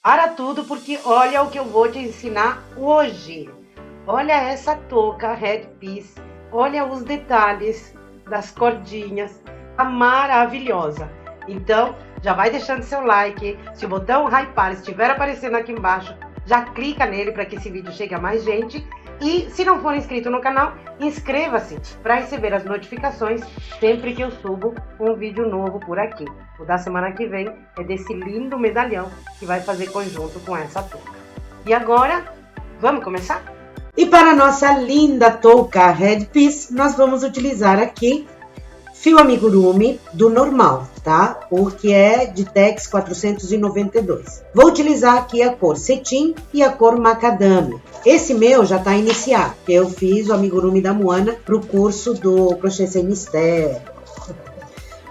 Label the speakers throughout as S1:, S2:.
S1: Para tudo, porque olha o que eu vou te ensinar hoje. Olha essa touca headpiece, olha os detalhes das cordinhas, tá maravilhosa. Então, já vai deixando seu like, se o botão hypar estiver aparecendo aqui embaixo, já clica nele para que esse vídeo chegue a mais gente. E se não for inscrito no canal, inscreva-se para receber as notificações sempre que eu subo um vídeo novo por aqui. O da semana que vem é desse lindo medalhão que vai fazer conjunto com essa touca. E agora, vamos começar? E para a nossa linda touca headpiece, nós vamos utilizar aqui fio amigurumi do normal, tá? O que é de Tex 492. Vou utilizar aqui a cor cetim e a cor macadâmia. Esse meu já tá iniciado, porque eu fiz o amigurumi da Moana pro curso do crochê sem mistério.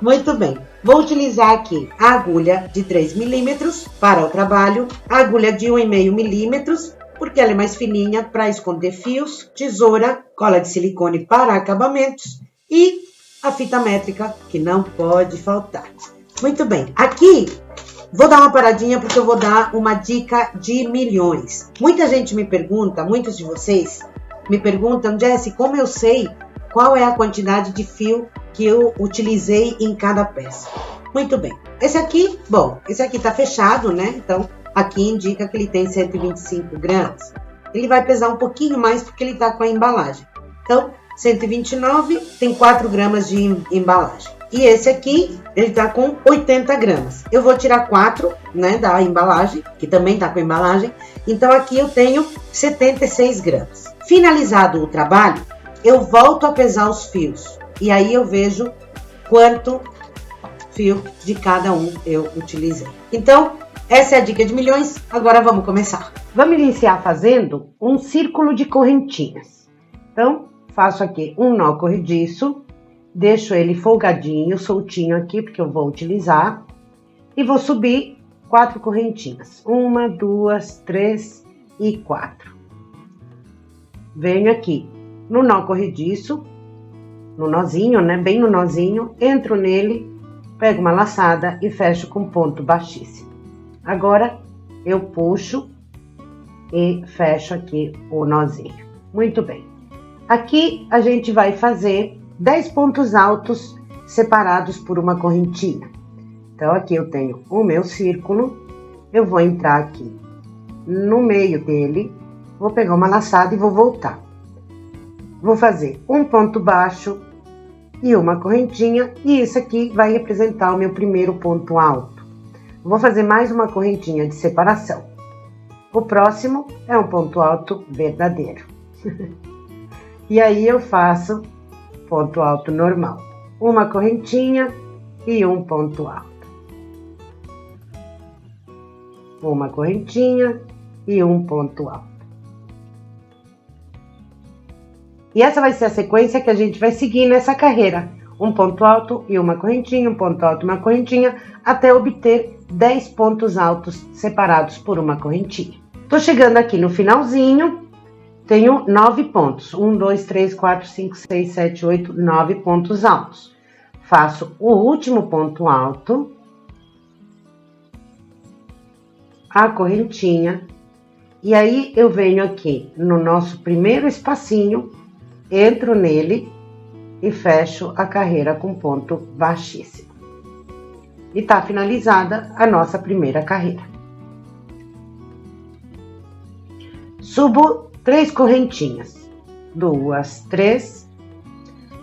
S1: Muito bem. Vou utilizar aqui a agulha de 3 milímetros para o trabalho, a agulha de 1,5 milímetros, porque ela é mais fininha para esconder fios, tesoura, cola de silicone para acabamentos e a fita métrica, que não pode faltar. Muito bem, aqui vou dar uma paradinha porque eu vou dar uma dica de milhões. Muita gente me pergunta, muitos de vocês me perguntam, Jessie, como eu sei qual é a quantidade de fio que eu utilizei em cada peça? Muito bem, esse aqui tá fechado, né? Então, aqui indica que ele tem 125 gramas. Ele vai pesar um pouquinho mais porque ele tá com a embalagem. Então, 129 tem 4 gramas de embalagem. E esse aqui, ele tá com 80 gramas. Eu vou tirar 4, né, da embalagem, que também tá com embalagem. Então, aqui eu tenho 76 gramas. Finalizado o trabalho, eu volto a pesar os fios. E aí eu vejo quanto fio de cada um eu utilizei. Então, essa é a dica de milhões. Agora vamos começar. Vamos iniciar fazendo um círculo de correntinhas. Então, faço aqui um nó corrediço, deixo ele folgadinho, soltinho aqui, porque eu vou utilizar. E vou subir 4 correntinhas. 1, 2, 3 e 4. Venho aqui no nó corrediço, no nozinho, né? Bem no nozinho, entro nele, pego uma laçada e fecho com ponto baixíssimo. Agora, eu puxo e fecho aqui o nozinho. Muito bem. Aqui, a gente vai fazer 10 pontos altos separados por uma correntinha. Então, aqui eu tenho o meu círculo, eu vou entrar aqui no meio dele, vou pegar uma laçada e vou voltar. Vou fazer um ponto baixo e uma correntinha, e isso aqui vai representar o meu primeiro ponto alto. Vou fazer mais uma correntinha de separação. O próximo é um ponto alto verdadeiro. E aí eu faço ponto alto normal. Uma correntinha e um ponto alto. Uma correntinha e um ponto alto. E essa vai ser a sequência que a gente vai seguir nessa carreira. Um ponto alto e uma correntinha, um ponto alto e uma correntinha, até obter 10 pontos altos separados por uma correntinha. Tô chegando aqui no finalzinho, tenho 9 pontos. 1, 2, 3, 4, 5, 6, 7, 8, 9 pontos altos. Faço o último ponto alto, a correntinha, e aí eu venho aqui no nosso primeiro espacinho, entro nele e fecho a carreira com ponto baixíssimo. E tá finalizada a nossa primeira carreira. Subo 3 correntinhas, 2, 3,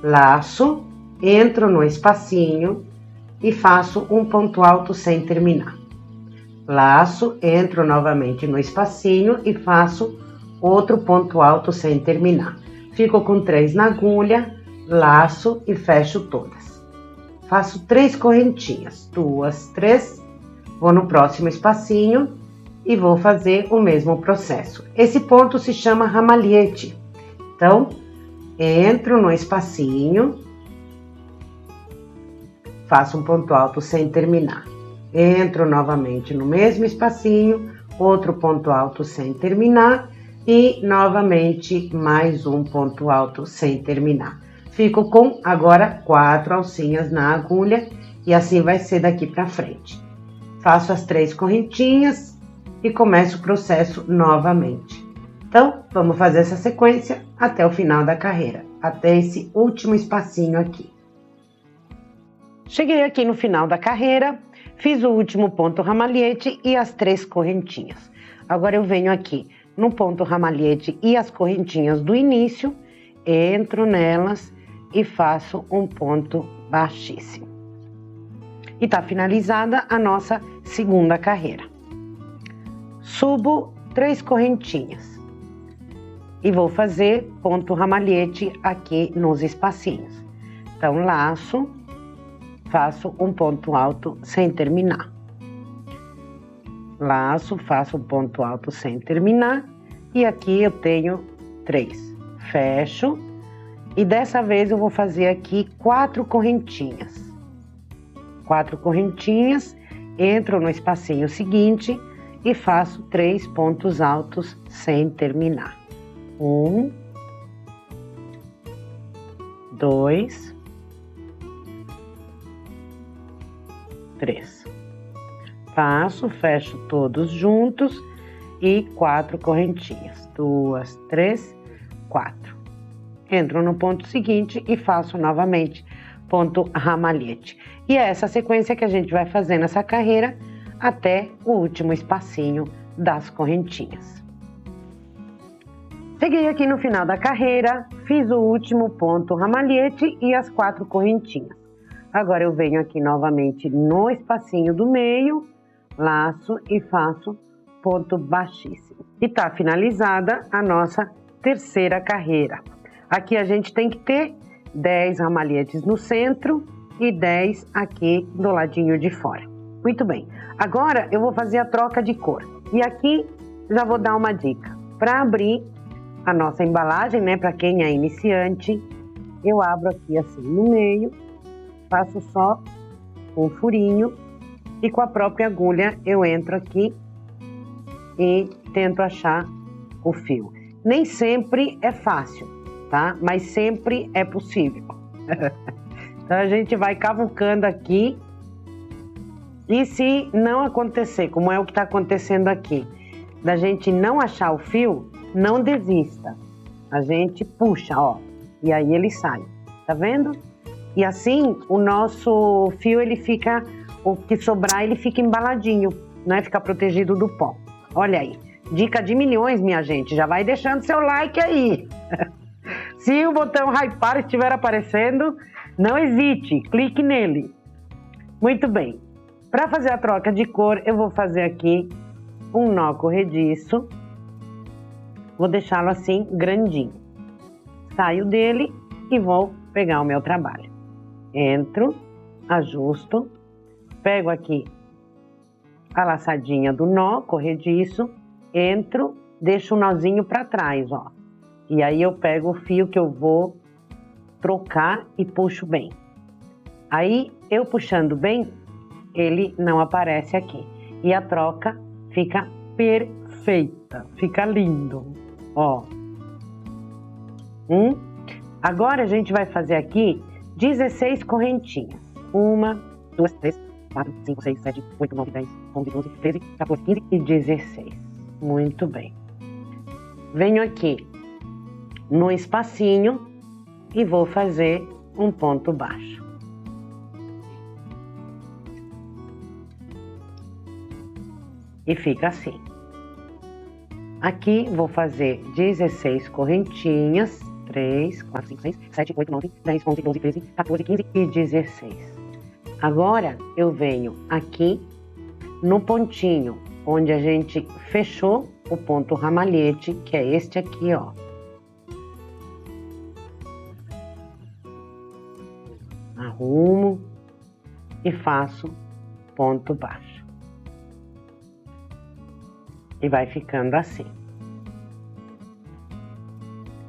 S1: laço, entro no espacinho e faço um ponto alto sem terminar. Laço, entro novamente no espacinho e faço outro ponto alto sem terminar. Fico com 3 na agulha, laço e fecho todas. Faço 3 correntinhas, 2, 3, vou no próximo espacinho e vou fazer o mesmo processo. Esse ponto se chama ramalhete. Então, entro no espacinho, faço um ponto alto sem terminar. Entro novamente no mesmo espacinho, outro ponto alto sem terminar e novamente mais um ponto alto sem terminar. Fico com agora 4 alcinhas na agulha e assim vai ser daqui para frente. Faço as 3 correntinhas, e começo o processo novamente. Então, vamos fazer essa sequência até o final da carreira, até esse último espacinho aqui. Cheguei aqui no final da carreira, fiz o último ponto ramalhete e as 3 correntinhas. Agora eu venho aqui no ponto ramalhete e as correntinhas do início, entro nelas e faço um ponto baixíssimo. E tá finalizada a nossa segunda carreira. Subo 3 correntinhas e vou fazer ponto ramalhete aqui nos espacinhos. Então, laço, faço um ponto alto sem terminar. Laço, faço um ponto alto sem terminar. E aqui eu tenho 3. Fecho. E dessa vez eu vou fazer aqui 4 correntinhas. 4 correntinhas, entro no espacinho seguinte e faço 3 pontos altos sem terminar. 1, 2, 3. Faço, fecho todos juntos e 4 correntinhas. 2, 3, 4. Entro no ponto seguinte e faço novamente ponto ramalhete. E é essa sequência que a gente vai fazer nessa carreira até o último espacinho das correntinhas. Cheguei aqui no final da carreira, fiz o último ponto ramalhete e as 4 correntinhas. Agora eu venho aqui novamente no espacinho do meio, laço e faço ponto baixíssimo. E tá finalizada a nossa terceira carreira. Aqui a gente tem que ter 10 ramalhetes no centro e 10 aqui do ladinho de fora. Muito bem. Agora eu vou fazer a troca de cor. E aqui já vou dar uma dica. Para abrir a nossa embalagem, né, para quem é iniciante, eu abro aqui assim no meio, faço só um furinho e com a própria agulha eu entro aqui e tento achar o fio. Nem sempre é fácil, tá? Mas sempre é possível. Então a gente vai cavucando aqui e se não acontecer, como é o que está acontecendo aqui, da gente não achar o fio, não desista. A gente puxa, ó, e aí ele sai, tá vendo? E assim o nosso fio, ele fica, o que sobrar, ele fica embaladinho, né? Fica protegido do pó. Olha aí, dica de milhões, minha gente. Já vai deixando seu like aí. Se o botão hypar estiver aparecendo, não hesite, clique nele. Muito bem. Para fazer a troca de cor, eu vou fazer aqui um nó corrediço. Vou deixá-lo assim, grandinho. Saio dele e vou pegar o meu trabalho. Entro, ajusto, pego aqui a laçadinha do nó corrediço, entro, deixo o nozinho para trás, ó. E aí eu pego o fio que eu vou trocar e puxo bem. Aí, eu puxando bem, ele não aparece aqui. E a troca fica perfeita, fica lindo, ó. Agora a gente vai fazer aqui 16 correntinhas. 1, 2, 3, 4, 5, 6, 7, 8, 9, 10, 11, 12, 13, 14, 15 e 16. Muito bem. Venho aqui no espacinho e vou fazer um ponto baixo. E fica assim. Aqui vou fazer 16 correntinhas. 3, 4, 5, 6, 7, 8, 9, 10, 11, 12, 13, 14, 15 e 16. Agora eu venho aqui no pontinho onde a gente fechou o ponto ramalhete, que é este aqui, ó. Arrumo e faço ponto baixo. E vai ficando assim.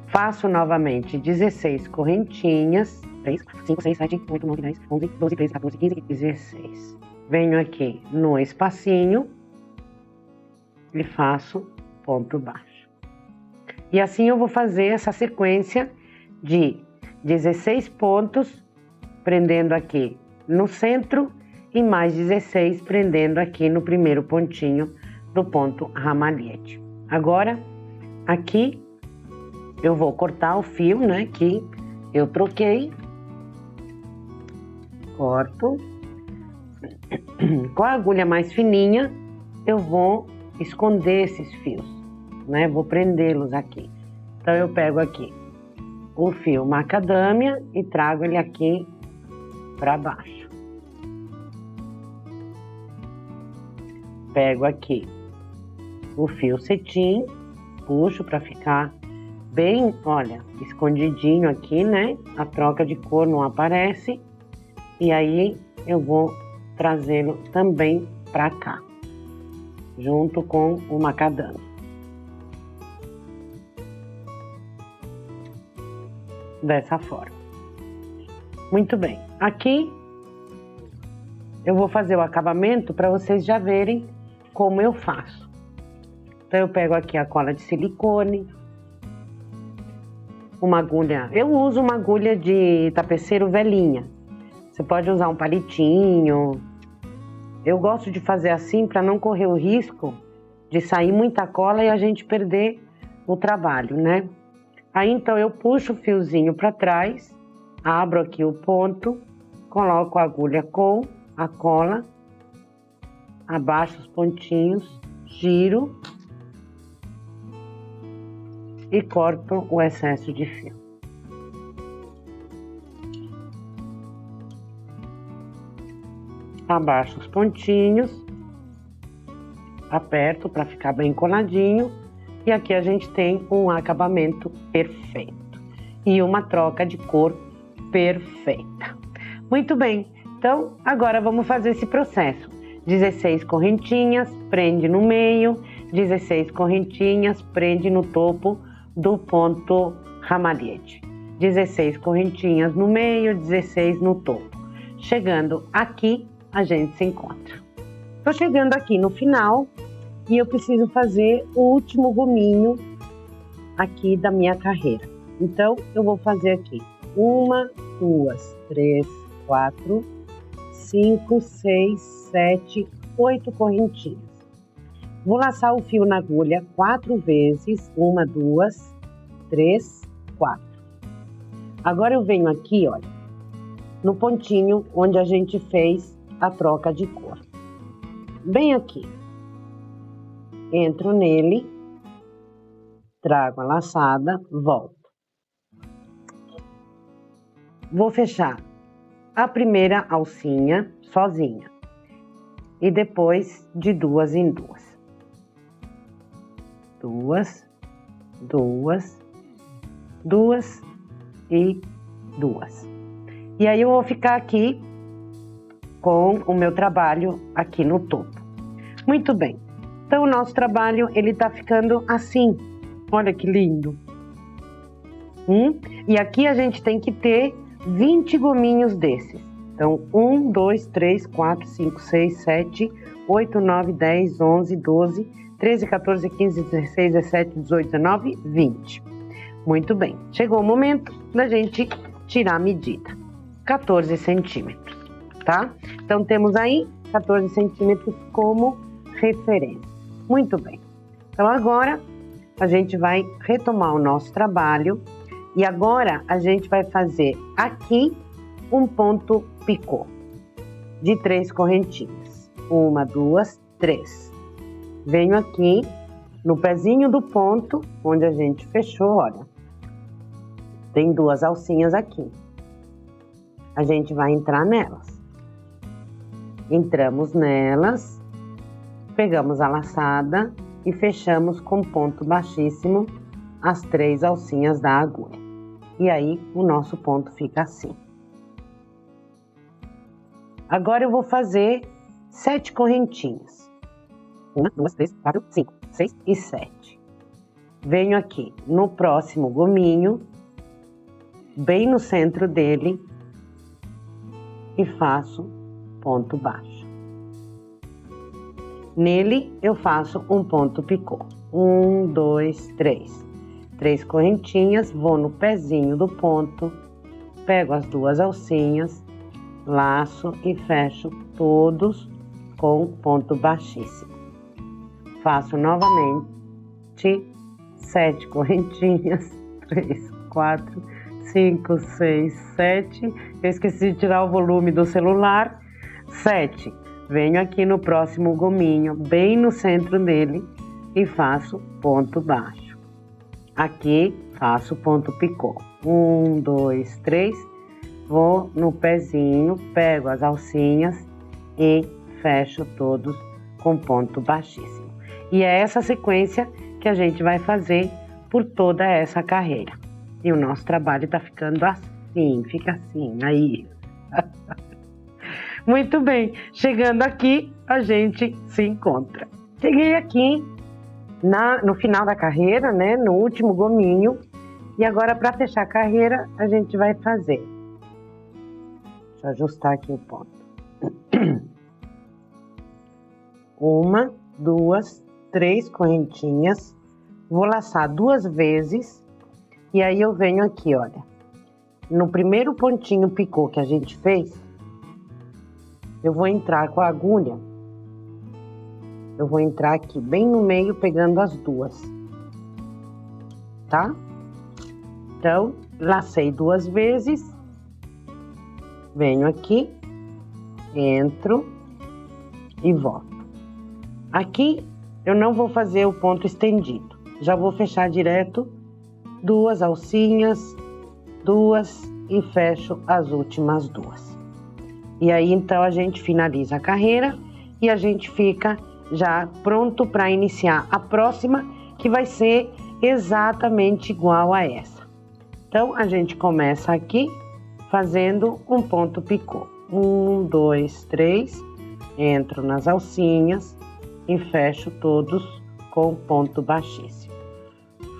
S1: Faço novamente 16 correntinhas. 3, 4, 5, 6, 7, 8, 9, 10, 11, 12, 13, 14, 15 e 16. Venho aqui no espacinho e faço ponto baixo. E assim eu vou fazer essa sequência de 16 pontos, prendendo aqui no centro e mais 16 prendendo aqui no primeiro pontinho do ponto ramalhete. Agora, aqui eu vou cortar o fio, né, que eu troquei. Corto. Com a agulha mais fininha, eu vou esconder esses fios, né, vou prendê-los aqui. Então, eu pego aqui o fio macadâmia e trago ele aqui para baixo. Pego aqui o fio cetim, puxo para ficar bem, olha, escondidinho aqui, né? A troca de cor não aparece. E aí eu vou trazê-lo também para cá, junto com o macadâmia. Dessa forma. Muito bem. Aqui eu vou fazer o acabamento para vocês já verem como eu faço. Então, eu pego aqui a cola de silicone, uma agulha, eu uso uma agulha de tapeceiro velhinha. Você pode usar um palitinho. Eu gosto de fazer assim para não correr o risco de sair muita cola e a gente perder o trabalho, né? Aí, então, eu puxo o fiozinho para trás, abro aqui o ponto, coloco a agulha com a cola, abaixo os pontinhos, giro e corto o excesso de fio. Abaixo os pontinhos, aperto para ficar bem coladinho e aqui a gente tem um acabamento perfeito e uma troca de cor perfeita. Muito bem, então agora vamos fazer esse processo. 16 correntinhas, prende no meio, 16 correntinhas, prende no topo do ponto ramalhete. 16 correntinhas no meio, 16 no topo. Chegando aqui, a gente se encontra. Tô chegando aqui no final e eu preciso fazer o último gominho aqui da minha carreira. Então, eu vou fazer aqui 1, 2, 3, 4, 5, 6, 7, 8 correntinhas. Vou laçar o fio na agulha 4 vezes, 1, 2, 3, 4. Agora eu venho aqui, olha, no pontinho onde a gente fez a troca de cor. Bem aqui. Entro nele, trago a laçada, volto. Vou fechar a primeira alcinha sozinha e depois de 2 em 2. 2, 2, 2 e 2. E aí eu vou ficar aqui com o meu trabalho aqui no topo. Muito bem. Então, o nosso trabalho, ele tá ficando assim. Olha que lindo. E aqui a gente tem que ter 20 gominhos desses. Então, 1, 2, 3, 4, 5, 6, 7, 8, 9, 10, 11, 12, 13, 14, 15, 16, 17, 18, 19, 20. Muito bem. Chegou o momento da gente tirar a medida. 14 centímetros, tá? Então, temos aí 14 centímetros como referência. Muito bem. Então, agora a gente vai retomar o nosso trabalho e agora a gente vai fazer aqui um ponto picô de 3 correntinhas. 1, 2, 3. Venho aqui no pezinho do ponto onde a gente fechou, olha. Tem 2 alcinhas aqui. A gente vai entrar nelas. Entramos nelas, pegamos a laçada e fechamos com ponto baixíssimo as 3 alcinhas da agulha. E aí, o nosso ponto fica assim. Agora eu vou fazer 7 correntinhas. 1, 2, 3, 4, 5, 6 e 7. Venho aqui no próximo gominho, bem no centro dele, e faço ponto baixo. Nele, eu faço um ponto picô. 1, 2, 3. 3 correntinhas, vou no pezinho do ponto, pego as 2 alcinhas, laço e fecho todos com ponto baixíssimo. faço novamente 7 correntinhas, 3, 4, 5, 6, 7, eu esqueci de tirar o volume do celular, 7, venho aqui no próximo gominho, bem no centro dele, e faço ponto baixo, aqui faço ponto picô, 1, 2, 3, vou no pezinho, pego as alcinhas e fecho todos com ponto baixíssimo. E é essa sequência que a gente vai fazer por toda essa carreira. E o nosso trabalho tá ficando assim, fica assim, aí. Muito bem, chegando aqui, a gente se encontra. Cheguei aqui no final da carreira, né, no último gominho. E agora, para fechar a carreira, a gente vai fazer. Deixa eu ajustar aqui o ponto. 1, 2, 3 correntinhas. Vou laçar 2 vezes. E aí eu venho aqui, olha. No primeiro pontinho picô que a gente fez, eu vou entrar com a agulha. Eu vou entrar aqui bem no meio, pegando as 2. Tá? Então, lacei 2 vezes. Venho aqui, entro e volto. Aqui eu não vou fazer o ponto estendido, já vou fechar direto 2 alcinhas, 2 e fecho as últimas 2. E aí então a gente finaliza a carreira e a gente fica já pronto para iniciar a próxima, que vai ser exatamente igual a essa. Então a gente começa aqui fazendo um ponto picô. 1, 2, 3, entro nas alcinhas e fecho todos com ponto baixíssimo.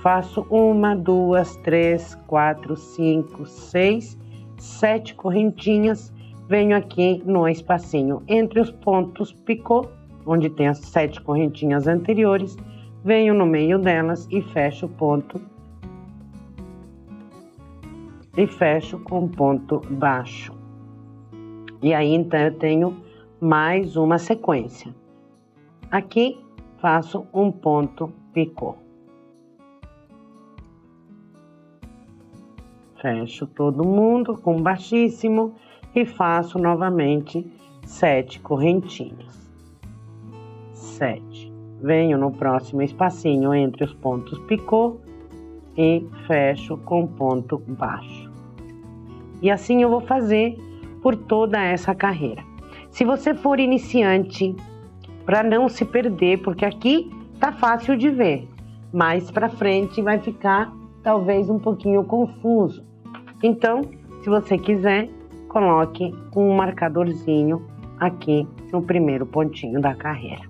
S1: Faço 1, 2, 3, 4, 5, 6, 7 correntinhas, venho aqui no espacinho entre os pontos picô, onde tem as 7 correntinhas anteriores, venho no meio delas e fecho o ponto e fecho com ponto baixo. E aí então eu tenho mais uma sequência. Aqui faço um ponto picô. Fecho todo mundo com baixíssimo e faço novamente 7 correntinhas. 7. Venho no próximo espacinho entre os pontos picô e fecho com ponto baixo. E assim eu vou fazer por toda essa carreira. Se você for iniciante, para não se perder, porque aqui tá fácil de ver, mais para frente vai ficar talvez um pouquinho confuso. Então, se você quiser, coloque um marcadorzinho aqui no primeiro pontinho da carreira.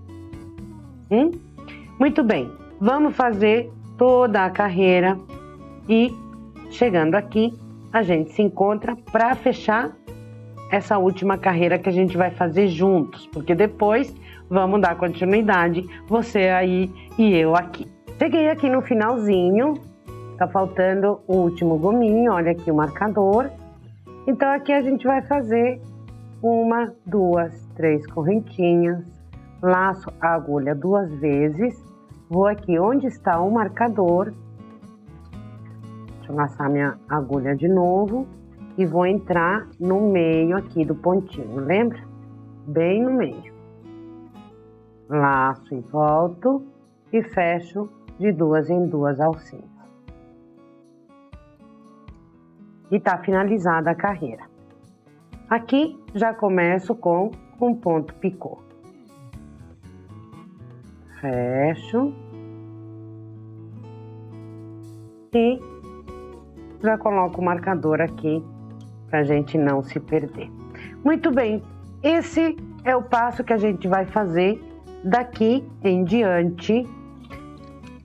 S1: Muito bem, vamos fazer toda a carreira e chegando aqui, a gente se encontra para fechar essa última carreira que a gente vai fazer juntos, porque depois vamos dar continuidade, você aí e eu aqui. Cheguei aqui no finalzinho, tá faltando o último gominho, olha aqui o marcador. Então aqui a gente vai fazer 1, 2, 3 correntinhas, laço a agulha 2 vezes, vou aqui onde está o marcador, deixa eu laçar minha agulha de novo e vou entrar no meio aqui do pontinho, lembra? Bem no meio. Laço e volto e fecho de 2 em 2 alcinhas. E tá finalizada a carreira. Aqui já começo com um ponto picô. Fecho. E já coloco o marcador aqui pra gente não se perder. Muito bem, esse é o passo que a gente vai fazer daqui em diante.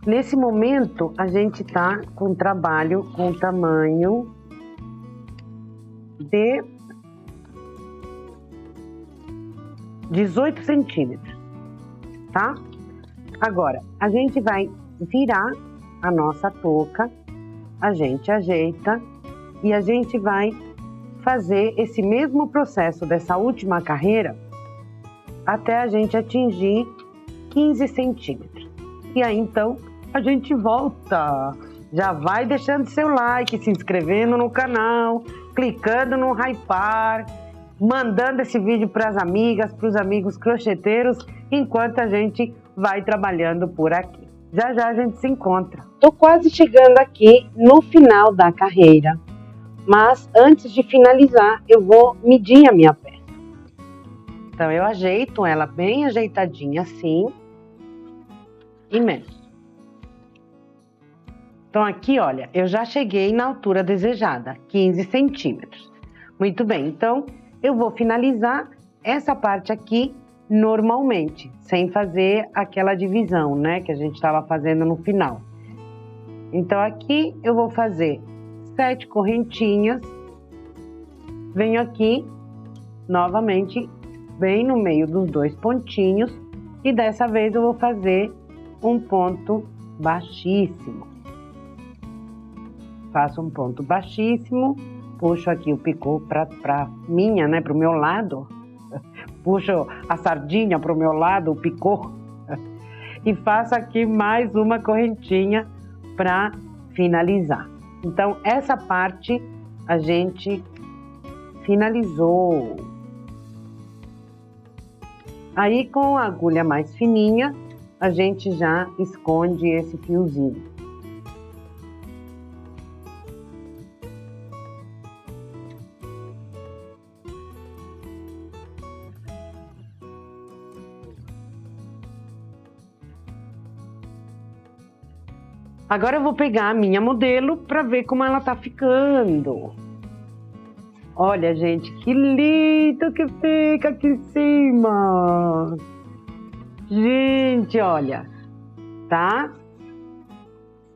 S1: Nesse momento, a gente tá com trabalho com tamanho de 18 centímetros, tá? Agora, a gente vai virar a nossa touca, a gente ajeita e a gente vai fazer esse mesmo processo dessa última carreira até a gente atingir 15 centímetros.
S2: E aí, então, a gente volta. Já vai deixando seu like, se inscrevendo no canal, clicando no hypar, mandando esse vídeo para as amigas, para os amigos crocheteiros, enquanto a gente vai trabalhando por aqui. Já já a gente se encontra. Tô quase chegando aqui no final da carreira, mas antes de finalizar, eu vou medir a minha peça. Então, eu ajeito ela bem ajeitadinha assim e meço. Então, aqui, olha, eu já cheguei na altura desejada, 15 centímetros. Muito bem, então, eu vou finalizar essa parte aqui normalmente, sem fazer aquela divisão, né, que a gente estava fazendo no final. Então, aqui eu vou fazer 7 correntinhas, venho aqui, novamente, bem no meio dos 2 pontinhos, e dessa vez eu vou fazer um ponto baixíssimo. Faço um ponto baixíssimo, puxo aqui o picô para minha, né, para o meu lado, puxo a sardinha para o meu lado, o picô, e faço aqui mais uma correntinha para finalizar. Então, essa parte a gente finalizou. Aí, com a agulha mais fininha, a gente já esconde esse fiozinho. Agora eu vou pegar a minha modelo para ver como ela tá ficando. Olha, gente, que lindo que fica aqui em cima. Gente, olha, tá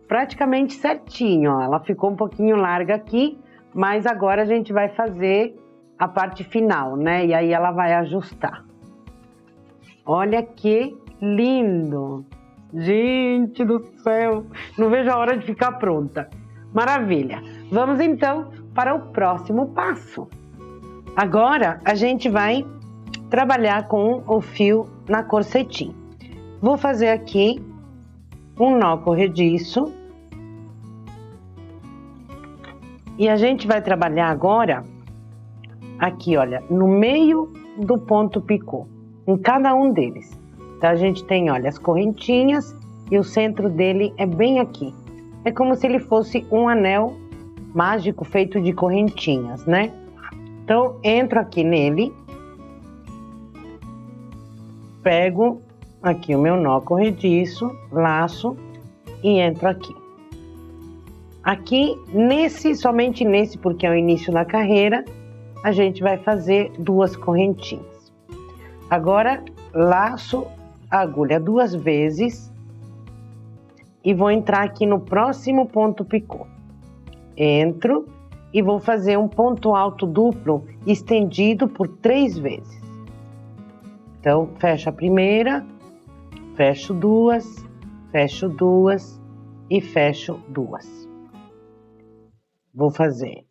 S2: praticamente certinho, ó. Ela ficou um pouquinho larga aqui, mas agora a gente vai fazer a parte final, né? E aí ela vai ajustar. Olha que lindo. Gente do céu, não vejo a hora de ficar pronta. Maravilha! Vamos então para o próximo passo. Agora a gente vai trabalhar com o fio na cor cetim. Vou fazer aqui um nó corrediço. E a gente vai trabalhar agora aqui, olha, no meio do ponto picô, em cada um deles. Então, a gente tem, olha, as correntinhas e o centro dele é bem aqui. É como se ele fosse um anel mágico feito de correntinhas, né? Então, entro aqui nele, pego aqui o meu nó corrediço, laço e entro aqui. Aqui, somente nesse, porque é o início da carreira, a gente vai fazer 2 correntinhas. Agora, laço a agulha 2 vezes e vou entrar aqui no próximo ponto picô. Entro e vou fazer um ponto alto duplo estendido por 3 vezes. Então, fecho a primeira, fecho 2, fecho 2 e fecho 2. Vou fazer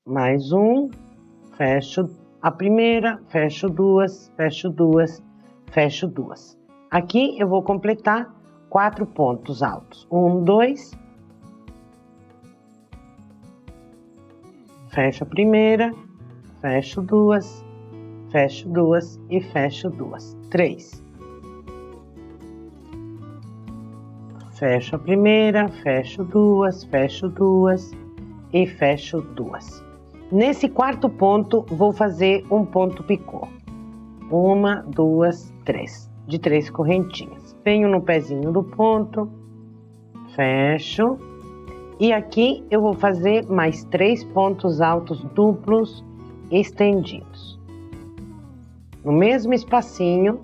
S2: mais um, fecho a primeira, fecho 2, fecho 2, fecho 2. Aqui eu vou completar 4 pontos altos. 1, 2. Fecho a primeira, fecho 2, fecho 2 e fecho 2. 3. Fecho a primeira, fecho 2, fecho 2 e fecho 2. Nesse 4º ponto, vou fazer um ponto picô. 1, 2, 3. De 3 correntinhas. Venho no pezinho do ponto, fecho. E aqui eu vou fazer mais 3 pontos altos duplos estendidos. No mesmo espacinho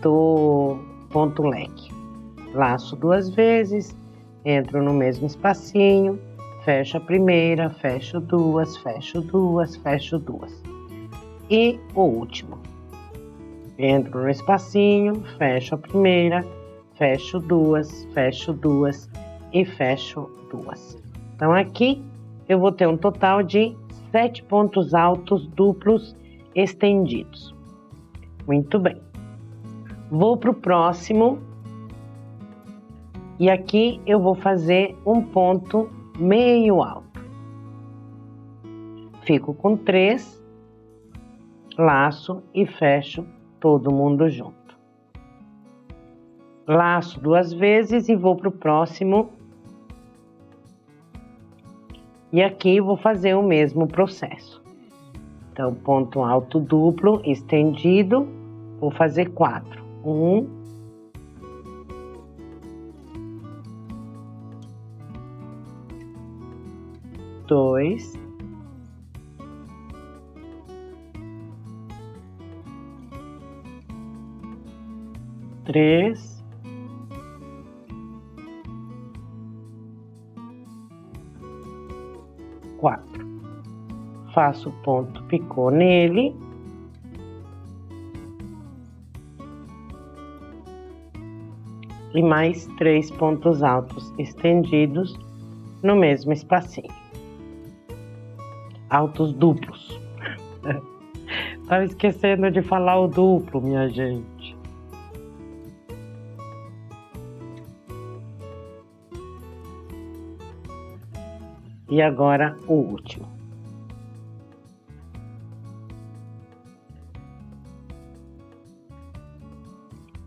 S2: do ponto leque. Laço 2 vezes, entro no mesmo espacinho, fecho a primeira, fecho 2, fecho 2, fecho 2. E o último. Entro no espacinho, fecho a primeira, fecho 2, fecho 2 e fecho 2. Então, aqui eu vou ter um total de 7 pontos altos duplos estendidos. Muito bem. Vou para o próximo E aqui eu vou fazer um ponto meio alto. Fico com 3, laço e fecho todo mundo junto. Laço 2 vezes e vou pro próximo. E aqui vou fazer o mesmo processo. Então, ponto alto duplo, estendido, vou fazer 4. 1, 2, 3, 4. Faço ponto picô nele. E mais 3 pontos altos estendidos no mesmo espacinho. Altos duplos. Tava esquecendo de falar o duplo, minha gente. E agora o último.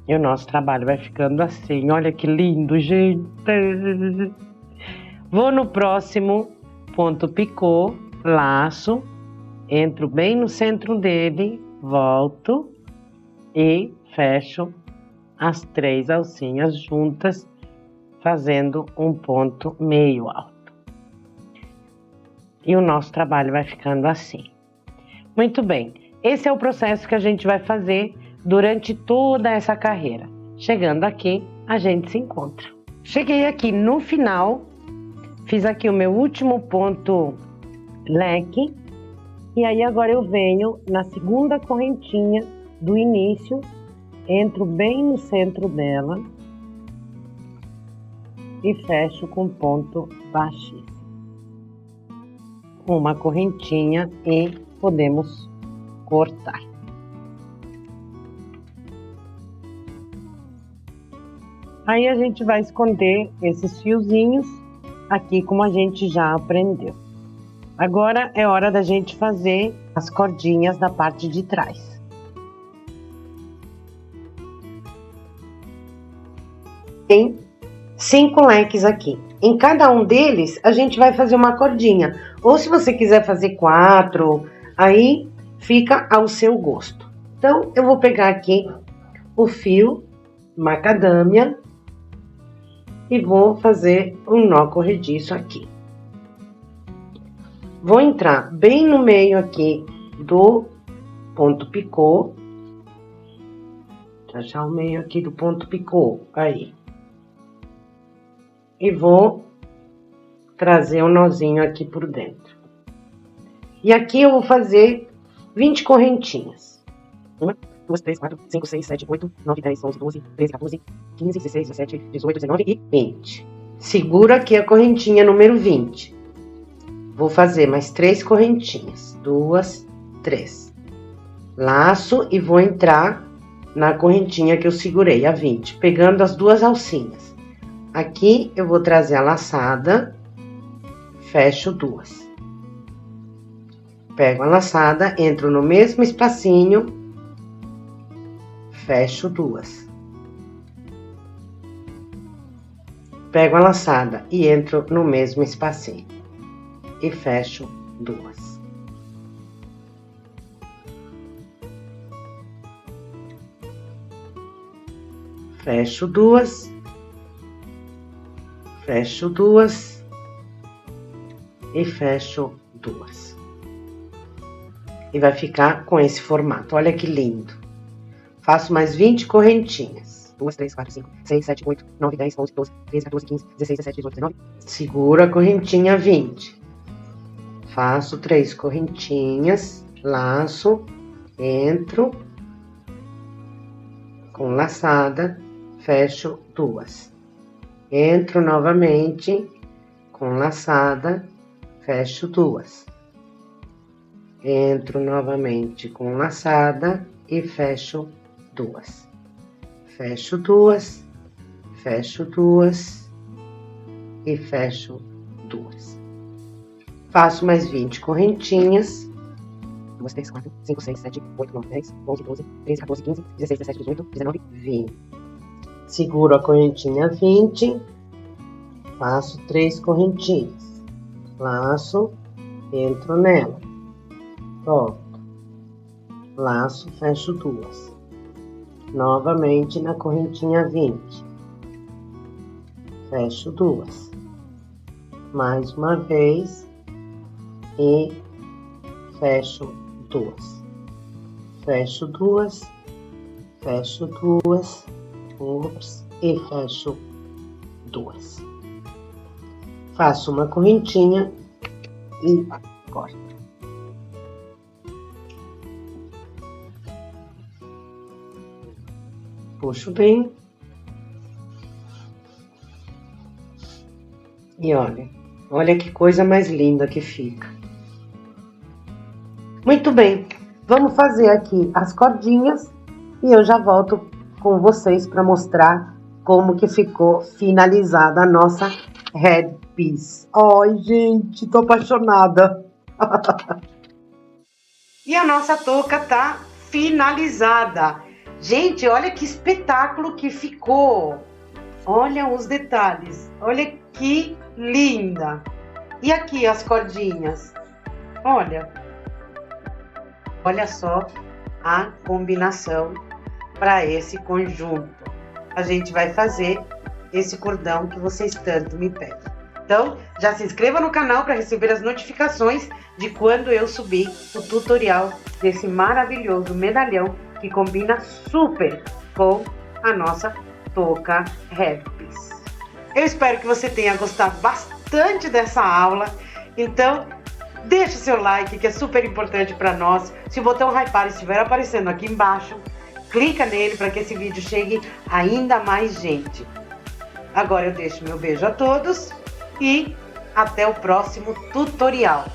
S2: E o nosso trabalho vai ficando assim. Olha que lindo, gente! Vou no próximo ponto picô, laço, entro bem no centro dele, volto e fecho as 3 alcinhas juntas, fazendo um ponto meio alto. E o nosso trabalho vai ficando assim. Muito bem, esse é o processo que a gente vai fazer durante toda essa carreira. Chegando aqui, a gente se encontra. Cheguei aqui no final, fiz aqui o meu último ponto leque, e aí agora eu venho na segunda correntinha do início, entro bem no centro dela e fecho com ponto baixíssimo. Uma correntinha e podemos cortar. Aí a gente vai esconder esses fiozinhos aqui, como a gente já aprendeu. Agora é hora da gente fazer as cordinhas da parte de trás. Tem 5 leques aqui. Em cada um deles, a gente vai fazer uma cordinha. Ou se você quiser fazer 4, aí fica ao seu gosto. Então, eu vou pegar aqui o fio macadâmia e vou fazer um nó corrediço aqui. Vou entrar bem no meio aqui do ponto picô. Vou achar o meio aqui do ponto picô, aí. E vou trazer um nozinho aqui por dentro. E aqui eu vou fazer 20 correntinhas. 1, 2, 3, 4, 5, 6, 7, 8, 9, 10, 11, 12, 13, 14, 15, 16, 17, 18, 19 e 20. Seguro aqui a correntinha número 20. Vou fazer mais 3 correntinhas. 2, 3. Laço e vou entrar na correntinha que eu segurei, a 20, pegando as 2 alcinhas. Aqui eu vou trazer a laçada, fecho 2. Pego a laçada, entro no mesmo espacinho, fecho 2. Pego a laçada e entro no mesmo espacinho e fecho 2. Fecho 2. Fecho 2 e fecho 2. E vai ficar com esse formato. Olha que lindo. Faço mais 20 correntinhas. 2, 3, 4, 5, 6, 7, 8, 9, 10, 11, 12, 13, 14, 15, 16, 17, 18, 19. Seguro a correntinha 20. Faço 3 correntinhas, laço, entro com laçada, fecho 2. Entro novamente com laçada, fecho 2. Entro novamente com laçada e fecho 2. Fecho 2, fecho 2
S1: e fecho 2. Faço mais 20 correntinhas. 2, 3, 4, 5, 6, 7, 8, 9, 10, 11, 12, 13, 14, 15, 16, 17, 18, 19, 20. Seguro a correntinha 20. Faço 3 correntinhas. Laço, entro nela. Volto. Laço, fecho 2. Novamente na correntinha 20. Fecho 2. Mais uma vez. E fecho 2. Fecho 2. Fecho 2. Ups. E fecho 2. Faço uma correntinha e corto. Puxo bem. E olha que coisa mais linda que fica. Muito bem, vamos fazer aqui as cordinhas e eu já volto com vocês para mostrar como que ficou finalizada a nossa headpiece. Ai, gente, tô apaixonada. E a nossa touca tá finalizada. Gente, olha que espetáculo que ficou. Olha os detalhes. Olha que linda. E aqui as cordinhas. Olha só a combinação para esse conjunto. A gente vai fazer esse cordão que vocês tanto me pedem. Então, já se inscreva no canal para receber as notificações de quando eu subir o tutorial desse maravilhoso medalhão que combina super com a nossa touca headpiece. Eu espero que você tenha gostado bastante dessa aula. Então, deixa o seu like, que é super importante para nós. Se o botão hypar estiver aparecendo aqui embaixo, clica nele para que esse vídeo chegue a ainda mais gente. Agora eu deixo meu beijo a todos e até o próximo tutorial.